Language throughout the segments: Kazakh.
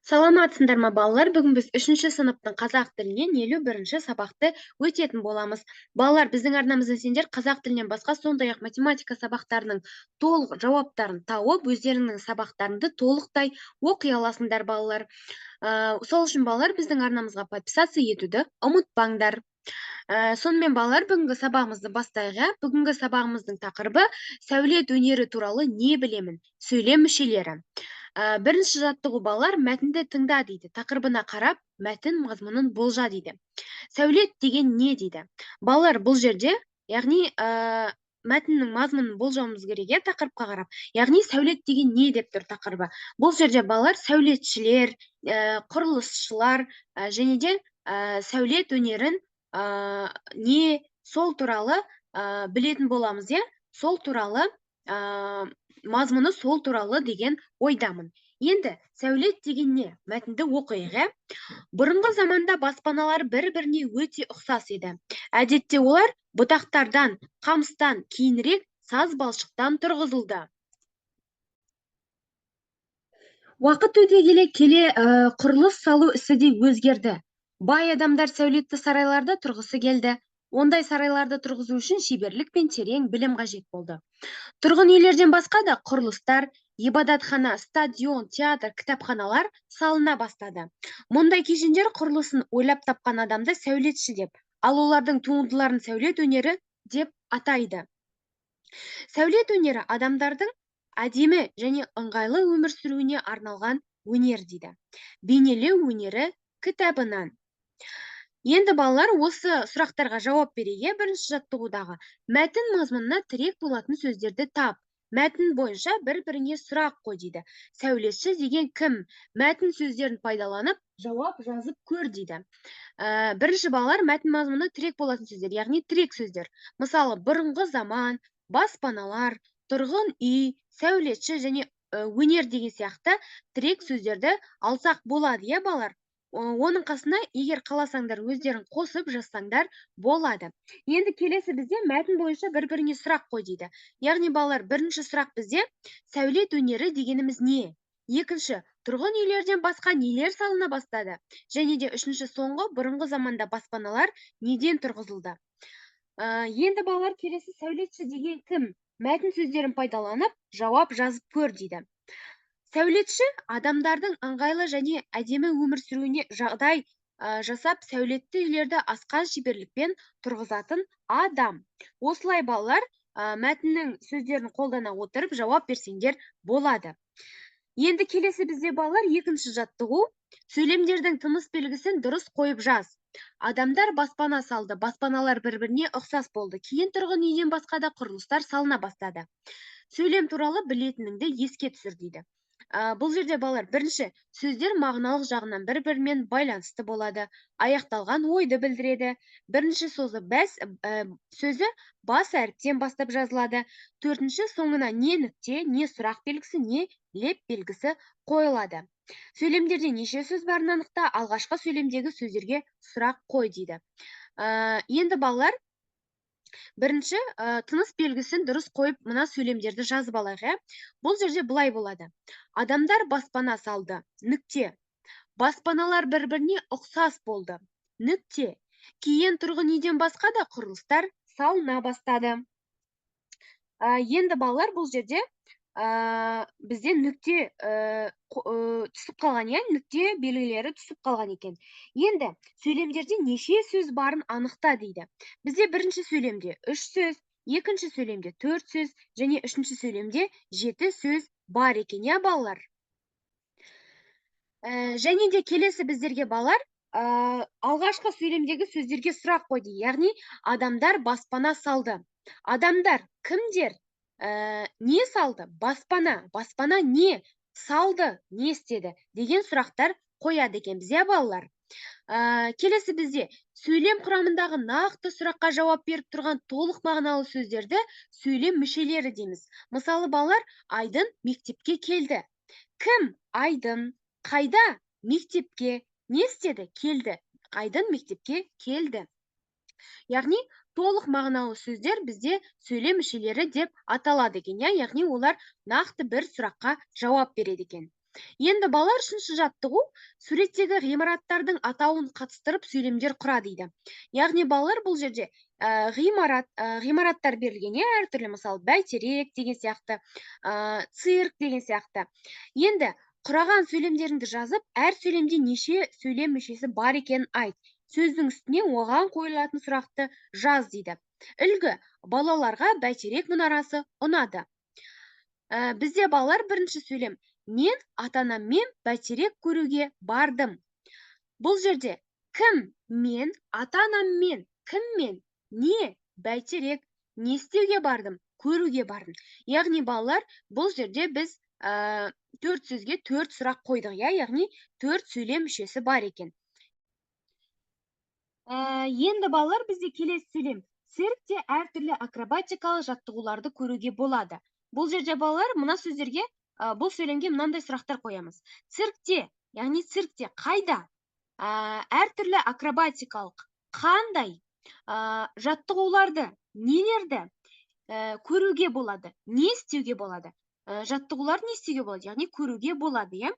Саламатсыңдар ма балалар? Бүгін біз 3-ші сыныптың қазақ тілінен 51-ші сабақты өтетін боламыз. Балалар, біздің арнамызда сендер қазақ тілінен басқа, сондай-ақ математика сабақтарының толық жауаптарын тауып, өздеріңнің сабақтарыңды толықтай оқи аласыңдар, балалар. Сол үшін балалар, біздің арнамызға подписаться етуді ұмытпаңдар. Сонымен балалар, бүгінгі сабағымызды бастайық, иә? Бүгінгі сабағымыздың тақырыбы сәулет өнері туралы не білемін? Сөйлем мүшелері. Бірінші жаттығу балалар мәтінді тыңда дейді. Тақырыбына қарап, мәтін мазмұнын болжа дейді. Сәулет деген не дейді? Балалар, бұл жерде, яғни мәтіннің мазмұнын болжауымыз керек, тақырыпқа қарап. Яғни сәулет деген не деп тұр тақырыбы? Бұл жерде балалар сәулетшілер, құрылысшылар және де сәулет өнерін не сол туралы білетін боламыз, сол туралы мазмұны сол туралы деген ойдамын. Енді сәулет деген не? Мәтінді оқиық. Бұрынғы заманда баспаналар бір-біріне өте ұқсас еді. Әдетте олар бұтақтардан, қамыстан, кейінірек саз балшықтан тұрғызылды. Уақыт өте келе құрылыс салу ісі де өзгерді. Бай адамдар сәулетті сарайларда тұрғысы келді. Ондай сарайларды тұрғызу үшін шеберлік пен терең білім қажет болды. Тұрғын үйлерден басқа да құрылыстар, ибадатхана, стадион, театр, кітапханалар салына бастады. Мұндай кешендер құрылысын ойлап тапқан адамды сәулетші деп, ал олардың туындыларын сәулет өнері деп атайды. Сәулет өнері адамдардың әдемі және ыңғайлы өмір сүруіне арналған өнер дейді. Бейнелеу өнері кітабынан. Енді балалар осы сұрақтарға жауап берейік. Бірінші жаттығудағы мәтін мазмұнына тірек болатын сөздерді тап. Мәтін бойынша бір-біріне сұрақ қой дейді. Сәулетші деген кім? Мәтін сөздерін пайдаланып, жауап жазып көр дейді. Бірінші балалар мәтін мазмұнына тірек болатын сөздер, яғни тірек сөздер. Мысалы, бұрынғы заман, баспаналар, тұрғын үй, сәулетші және өнер деген сияқты тірек сөздерді алсақ болады, балалар? Оның қасына егер қаласаңдар өздерін қосып жазсаңдар болады. Енді келесі бізде мәтін бойынша бір-біріне сұрақ қой дейді. Яғни балалар, бірінші сұрақ бізде сәулет өнері дегеніміз не? Екінші, тұрғын үйлерден басқа нелер салына бастады? Және де үшінші, соңғы бұрынғы заманда баспаналар неден тұрғызылды? Енді балалар, келесі сәулетші деген кім? Мәтін сөздерін пайдаланып жауап жазып көр дейді. Сәулетші адамдардың ыңғайлы және әдемі өмір сүруіне жағдай жасап, сәулетті үйлерді асқан шеберлікпен тұрғызатын адам. Осылай балалар мәтіннің сөздерін қолдана отырып жауап берсеңдер болады. Енді келесі бізде балалар екінші жаттығу. Сөйлемдердің тыныс белгісін дұрыс қойып жаз. Адамдар баспана салды, баспаналар бір-біріне ұқсас болды. Кейін тұрғын үйден басқа да құрылыстар салына бастады. Сөйлем туралы білетініңді еске түсір дейді. Бұл жерде балалар, бірінші, сөздер мағыналық жағынан бір-бірімен байланысты болады. Аяқталған ойды білдіреді. Бірінші сөзі бас әріптен бастап жазылады. Төртінші, соңына не нүкте, не сұрақ белгісі, не леп белгісі қойылады. Сөйлемдерде неше сөз барын анықта, алғашқы сөйлемдегі сөздерге сұрақ қой дейді. Енді балалар, бірінші, тыныс белгісін дұрыс қойып, мына сөйлемдерді жазып алайық. Бұл жерде былай болады. Адамдар баспана салды. Нүкте. Баспаналар бір-біріне ұқсас болды. Нүкте. Кейін тұрғын үйден басқа да құрылыстар салына бастады. Енді балалар, бұл жерде бізде нүкте түсіп қалған, нүкте белгілері түсіп қалған екен. Енді сөйлемдерде неше сөз барын анықта дейді. Бізде бірінші сөйлемде 3 сөз, екінші сөйлемде 4 сөз, және үшінші сөйлемде 7 сөз бар екен, балалар? Және де келесі біздерге балалар, алғашқы сөйлемдегі сөздерге сұрақ қойды. Яғни, адамдар баспана салды. Адамдар кімдер? Не салды? Баспана. Баспана не? Салды, не істеді? Деген сұрақтар қояды екен бізде, балалар. Келесі бізде сөйлем құрамындағы нақты сұраққа жауап беріп тұрған толық мағыналы сөздерді сөйлем мүшелері дейміз. Мысалы, балалар, Айдын мектепке келді. Кім? Айдын. Қайда? Мектепке. Не істеді? Келді. Айдын мектепке келді. Яғни, толық мағыналы сөздер бізде сөйлем мүшелері деп аталады екен. Яғни, олар нақты бір сұраққа жауап береді екен. Енді балалар үшінші жаттығу суреттегі ғимараттардың атауын қатыстырып сөйлемдер құра дейді. Яғни балалар бұл жерде ғимараттар берілген, иә, әртүрлі, мысалы бәйтерек деген сияқты, цирк деген сияқты. Енді құраған сөйлемдеріңді жазып, әр сөйлемде неше сөйлем мүшесі бар екенін айт. Сөздің үстіне оған қойылатын сұрақты жаз дейді. Үлгі: балаларға бәйтерек мұнарасы ұнады. Бізде балалар бірінші сөйлем: мен ата-анаммен бәйтерек көруге бардым. Бұл жерде кім? Мен, ата-анаммен. Кіммен? Не? Бәйтерек. Не істеуге бардым? Көруге бардым. Яғни балалар, бұл жерде біз төрт сөзге төрт сұрақ қойдық, иә, яғни төрт сөйлем мүшесі бар екен. Енді балалар, бізде келесі сөйлем: циркте әртүрлі акробатикалық жаттығуларды көруге болады. Бұл жерде балалар, мына сөздерге, бұл сөйлемге мынандай сұрақтар қоямыз. Циркте, яғни циркте қайда? Әртүрлі акробатикалық қандай жаттығуларды, нелерді көруге болады, не істеуге болады? Жаттығуларды не істеуге болады, яғни көруге болады, иә.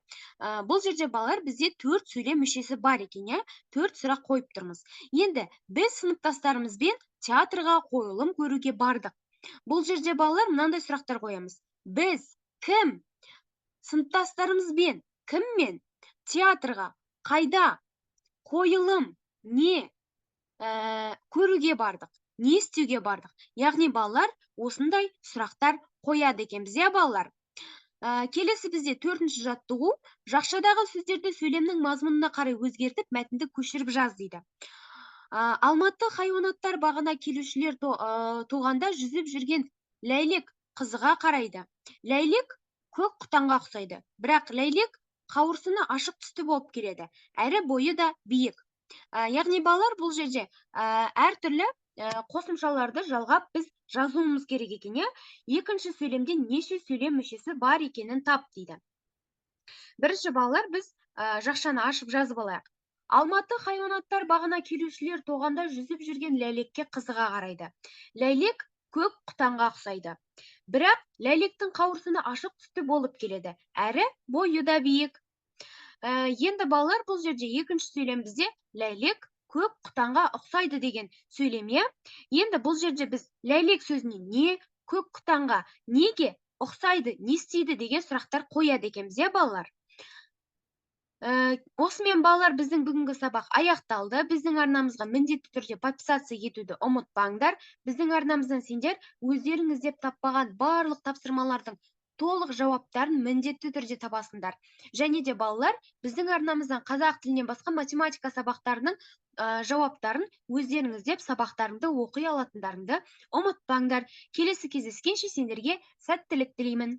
Бұл жерде балалар, бізде төрт сөйлем мүшесі бар екен, иә. Төрт сұрақ қойып тұрмыз. Енді біз сыныптастарымызбен театрға қойылым көруге бардық. Бұл жерде балалар, мынандай сұрақтар қоямыз. Біз кім? Сыныптастарымызбен, кіммен? Театрға қайда? Қойылым не? Көруге бардық. Не істеуге бардық? Яғни балалар осындай сұрақтар қояды екенбіз, иә балалар. Келесі бізде төртінші жаттығу: жақшадағы сөздерді сөйлемнің мазмұнына қарай өзгертіп, мәтінді көшіріп жаз дейді. Алматы хайуанаттар бағына келушілер туғанда жүзіп жүрген ләйлек қызыға қарайды. Ләйлек көк құтанға ұқсайды, бірақ ләйлек қауырсыны ашық түсті болып келеді, әрі бойы да биік. Яғни балалар, бұл жерде әртүрлі қосымшаларды жалғап біз жазуымыз керек екен, иә. Екінші сөйлемде неше сөйлем мүшесі бар екенін тап дейді. Бірінші балалар, біз жақшаны ашып жазып алайық. Алматы хайуанаттар бағына келушілер тоғанда жүзіп жүрген ләйлекке қызыға қарайды. Ләйлек көк құтанға ұқсайды, бірақ ләйлектің қауырсыны ашық түсті болып келеді, әрі бойы да биік. Енді балалар, бұл жерде екінші сөйлем бізде ләйлек көк құтанға ұқсайды деген сөйлеме. Енді бұл жерде біз ләйлек сөзіне не, көк құтанға неге ұқсайды, не істейді деген сұрақтар қояды екенбіз, иә балалар. Осымен балалар, біздің бүгінгі сабақ аяқталды. Біздің арнамызға міндетті түрде подписаться етуді ұмытпаңдар. Біздің арнамыздан сендер өздеріңіз деп таппаған барлық тапсырмалардың толық жауаптарын міндетті түрде табасыңдар. Және де балалар, біздің арнамыздан қазақ тілінен басқа математика сабақтарының жауаптарын өздеріңіз деп сабақтарымды оқи алатындарыңды ұмытпаңдар. Келесі кездескенше сендерге сәттілік тілеймін.